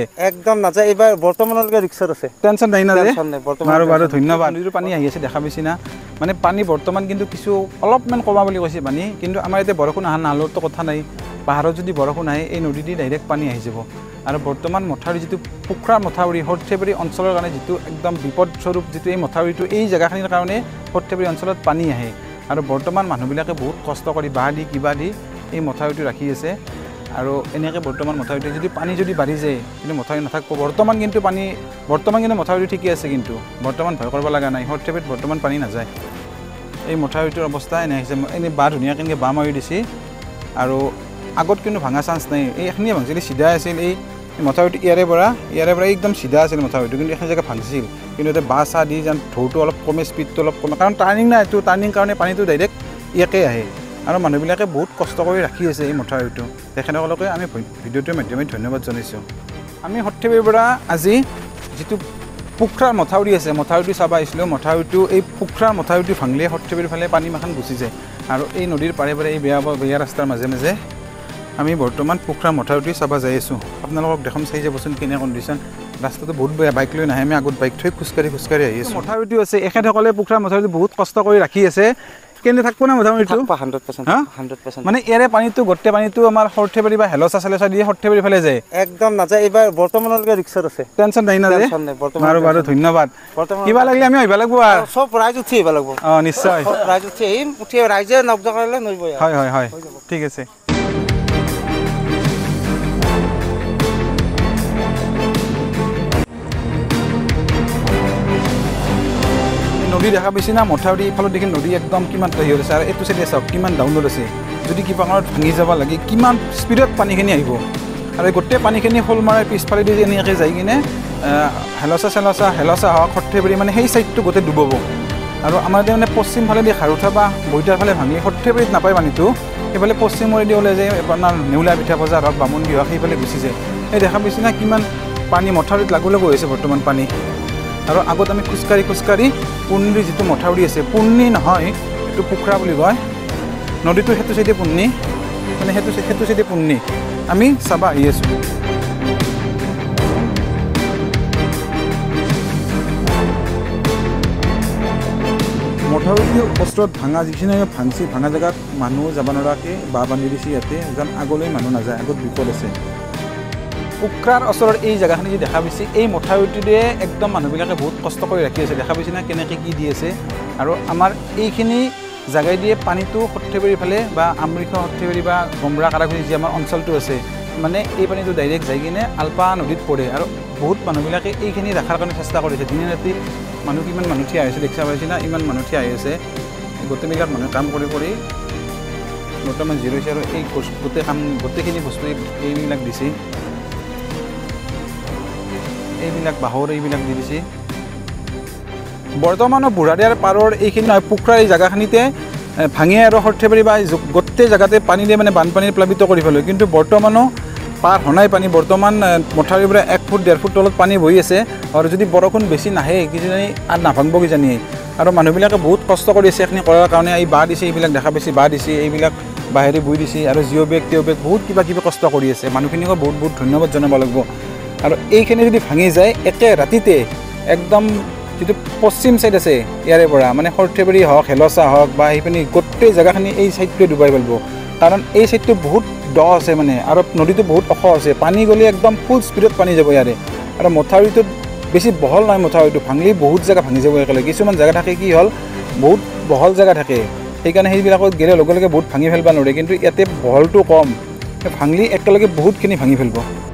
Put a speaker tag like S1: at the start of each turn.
S1: একদম না যায় এবাৰ বৰ্তমানলৈকে ৰিক্সাত আছে
S2: টেনচন নাই না
S1: বৰ্তমান
S2: বাৰু ধন্যবাদ নদীৰ পানী আহি আছে দেখা পাইছি না মানে পানী বৰ্তমান কিন্তু কিছু অলপমান কমা বুলি কৈছে পানী কিন্তু আমাৰ ইয়াতে বৰষুণ অহা নালৰতো কথা নাই পাহাৰত যদি বৰষুণ আহে এই নদী দি ডাইৰেক্ট পানী আহি যাব আৰু বৰ্তমান মথাউৰি যিটো পুখৰা মথাউৰি সৰ্থেবাৰী অঞ্চলৰ কাৰণে যিটো একদম বিপদস্বৰূপ যিটো এই মথাউৰিটো এই জেগাখিনিৰ কাৰণে সৰ্থেবাৰী অঞ্চলত পানী আহে আৰু বৰ্তমান মানুহবিলাকে বহুত কষ্ট কৰি বাঁহ দি কিবা দি এই মথাউৰিটো ৰাখি আছে আৰু এনেকৈ বৰ্তমান মথাউৰিটো যদি পানী যদি বাঢ়ি যায় কিন্তু মথাউৰি নাথাকিব বৰ্তমান কিন্তু মথাউৰি ঠিকে আছে কিন্তু বৰ্তমান ভয় কৰিব লগা নাই সৰ্থেবাৰীত বৰ্তমান পানী নাযায় এই মথাউৰিটোৰ অৱস্থা এনে আহিছে এনেই বাঁহ ধুনীয়াকৈ এনেকৈ বাঁহ মাৰি দিছে আৰু আগত কিন্তু ভাঙা চান্স নাই এইখিনিয়ে ভাঙিছিল চিধা আছিল এই মথাউৰিটো ইয়াৰে পৰা একদম চিধা আছিল মথাউৰিটো কিন্তু এখন জেগা ভাঙিছিল কিন্তু এতিয়া বাঁহ চাহ দি যেন ঢৌটো অলপ কমে স্পীডটো অলপ কমে কাৰণ টাৰ্ণিং নাই এইটো টাৰ্ণিং কাৰণে পানীটো ডাইৰেক্ট ইয়াকে আহে আৰু মানুহবিলাকে বহুত কষ্ট কৰি ৰাখি আছে এই মথাউৰিটো তেখেতসকলকে আমি ভিডিঅ'টোৰ মাধ্যমে ধন্যবাদ জনাইছোঁ আমি সৰ্থেবাৰীৰ পৰা আজি যিটো পুখৰাৰ মথাউৰি আছে মথাউৰিটো চাব আহিছিলোঁ মথাউৰিটো এই পুখৰাৰ মথাউৰিটো ভাঙিলে সৰ্থেবাৰীৰ ফালে পানী মাখান গুচি যায় আৰু এই নদীৰ পাৰে এই বেয়া ৰাস্তাৰ মাজে মাজে আমি বৰ্তমান পুখৰাৰ মথাউৰিটো চাব যাই আছোঁ আপোনালোকক দেখোন চাই যাবচোন কেনে কণ্ডিশ্যন ৰাস্তাটো বহুত বেয়া বাইক লৈ নাহে আমি আগত বাইক থৈ খোজকাঢ়ি আহি আছোঁ মথাউৰিটো আছে এখেতসকলে পুখৰাৰ মথাউৰিটো বহুত কষ্ট কৰি ৰাখি আছে কেনে থাকব না মথাউৰিটো 100% মানে ইয়াৰে পানীটো গোটেই পানীটো আমাৰ সৰ্থেবাৰী বা হেলচা চেলচা দিয়ে সৰ্থেবাৰী ফালে যায়
S1: একদম না যায় এবাৰ বৰ্তমানলৈকে ৰিক্সাত আছে
S2: টেনচন নাই না বাৰু ধন্যবাদ কিবা লাগিলে আমি আহিব লাগিব আৰু
S1: সব ৰাইজ উঠি আহিব লাগিব
S2: নিশ্চয়
S1: ৰাইজ উঠি আহিম উঠি ৰাইজে নবজা কৰিলে নৰিব
S2: হয় ঠিক আছে নদী দেখা পাইছে না মথাউৰি ইফালত দেখি নদী একদম কিমান হেৰি আছে আৰু এইটো চাইডে চাওক কিমান ডাউনত আছে যদি কিবা কাৰণত ভাঙি যাব লাগে কিমান স্পীডত পানীখিনি আহিব আৰু গোটেই পানীখিনি শোল মাৰাই পিছফালেদি এনেকৈ যাই কিনে হেলচা হওক সৰ্থেবাৰী মানে সেই চাইডটো গোটেই ডুবাব আৰু আমাৰ এতিয়া মানে পশ্চিম ফালেদি খাৰুঠা বা বইতাৰ ফালে ভাঙি সৰ্থেবাৰীত নাপায় পানীটো সেইফালে পশ্চিমৰেদি ওলাই যায় আপোনাৰ নেউলা পিঠা বজাৰ হওক বামুণগী হওক সেইফালে গুচি যায় এই দেখা পাইছে না কিমান পানী মথাউৰিত লাগু হৈছে বৰ্তমান পানী আৰু আগত আমি খোজকাঢ়ি পুন্নিৰ যিটো মথাউৰি আছে পুন্নি নহয় এইটো পুখৰা বুলি কয় নদীটো সেইটো চাইডে পুন্নি মানে সেইটো চাইডে পুন্নি আমি চাব আহি আছোঁ মথাউৰিটো ওচৰত ভাঙা যিখিনি ভাঙা জেগাত মানুহ যাব নোৱাৰাকৈ বাঁহ বান্ধি দিছে ইয়াতে যেন আগলৈ মানুহ নাযায় আগত বিপদ আছে পুখৰাৰ ওচৰৰ এই জেগাখিনি যি দেখা পাইছে এই মথাউৰিটোৰে একদম মানুহবিলাকে বহুত কষ্ট কৰি ৰাখি আছে দেখা পাইছে না কেনেকৈ কি দি আছে আৰু আমাৰ এইখিনি জেগাই দিয়ে পানীটো সৰ্থেবাৰীৰ ফালে বা আমৰিখোৱা সৰ্থেবাৰী বা গমৰা কাৰাখুজি যি আমাৰ অঞ্চলটো আছে মানে এই পানীটো ডাইৰেক্ট যাই কিনে আলপা নদীত পৰে আৰু বহুত মানুহবিলাকে এইখিনি ৰখাৰ কাৰণে চেষ্টা কৰিছে দিনে ৰাতি কিমান মানুহ থিয় আহিছে দেখা পাইছে না ইমান মানুহ থিয় আহি আছে গোটেইবিলাক মানুহে কাম কৰি বৰ্তমান জিৰাইছে আৰু এই গোটেইখিনি বস্তু এইবিলাক দিছে এইবিলাক বাঁহৰ এইবিলাক দি দিছে বৰ্তমানৰ বুঢ়াদিয়াৰ পাৰৰ এইখিনি পুখৰাৰ এই জেগাখিনিতে ভাঙে আৰু সৰ্থেবাৰী বা গোটেই জেগাতে পানী দিয়ে মানে বানপানীৰ প্লাবিত কৰি পেলায় কিন্তু বৰ্তমানো পাৰ হোৱাই পানী বৰ্তমান মথাউৰিৰ পৰা 1 ফুট 1.5 ফুট তলত পানী বহি আছে আৰু যদি বৰষুণ বেছি নাহে কিজানি আৰু নাভাঙিব কিজানি আৰু মানুহবিলাকে বহুত কষ্ট কৰি আছে এইখিনি কৰাৰ কাৰণে এই বাঁহ দিছে এইবিলাক দেখা পাইছে বাঁহ দিছে এইবিলাক বাঁহেৰে বৈ দিছে আৰু জিঅ' বেগ বহুত কিবা কষ্ট কৰি আছে মানুহখিনিকো বহুত ধন্যবাদ জনাব লাগিব আৰু এইখিনি যদি ভাঙি যায় একে ৰাতিতে একদম যিটো পশ্চিম চাইড আছে ইয়াৰে পৰা মানে সৰ্থেবাৰী হওক হেলচা হওক বা সেইপিনি গোটেই জেগাখিনি এই চাইডটোৱে ডুবাই পেলাব কাৰণ এই চাইডটো বহুত দ আছে মানে আৰু নদীটো বহুত ওখ আছে পানী গ'লে একদম ফুল স্পীডত পানী যাব ইয়াৰে আৰু মথাউৰিটোত বেছি বহল নহয় মথাউৰিটো ভাঙিলে বহুত জেগা ভাঙি যাব একেলগে কিছুমান জেগা থাকে কি হ'ল বহুত বহল জেগা থাকে সেইকাৰণে সেইবিলাকত গেলে লগে লগে বহুত ভাঙি পেলাব নোৱাৰে কিন্তু ইয়াতে বহলটো কম ভাঙিলে একেলগে বহুতখিনি ভাঙি পেলাব